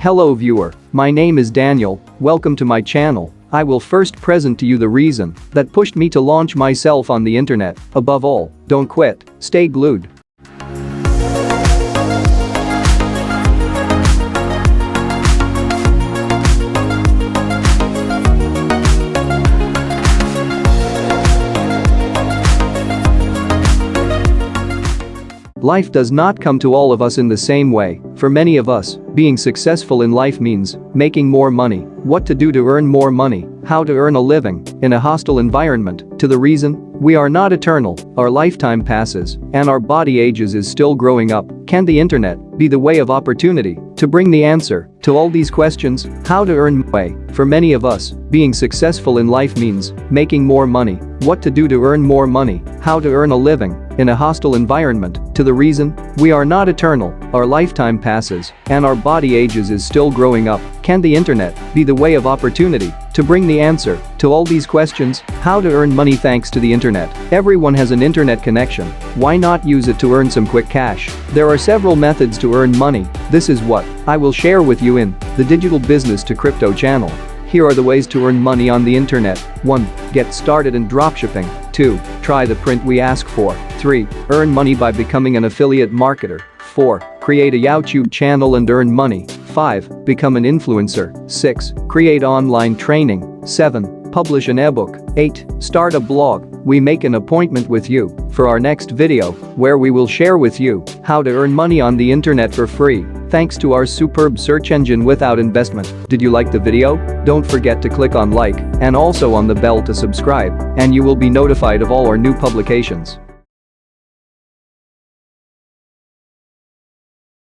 Hello viewer, my name is Daniel, welcome to my channel. I will first present to you the reason that pushed me to launch myself on the internet. Above all, don't quit, stay glued. Life does not come to all of us in the same way. For many of us, being successful in life means making more money, what to do to earn more money, how to earn a living in a hostile environment. To the reason, we are not eternal, our lifetime passes, and our body ages is still growing up. Can the internet be the way of opportunity? To bring the answer to all these questions, how to earn money. For many of us, being successful in life means making more money, what to do to earn more money, how to earn a living in a hostile environment. To the reason, we are not eternal, our lifetime passes, and our body ages is still growing up. Can the internet be the way of opportunity? To bring the answer to all these questions, how to earn money thanks to the internet. Everyone has an internet connection, why not use it to earn some quick cash? There are several methods to earn money. This is what I will share with you in the Digital Business to Crypto channel. Here are the ways to earn money on the internet. 1. Get started in dropshipping. 2. Try the print we ask for. 3. Earn money by becoming an affiliate marketer. 4. Create a YouTube channel and earn money. 5. Become an influencer. 6. Create online training. 7. Publish an ebook. 8. Start a blog. We make an appointment with you for our next video where we will share with you how to earn money on the internet for free thanks to our superb search engine without investment. Did you like the video? Don't forget to click on like and also on the bell to subscribe and you will be notified of all our new publications.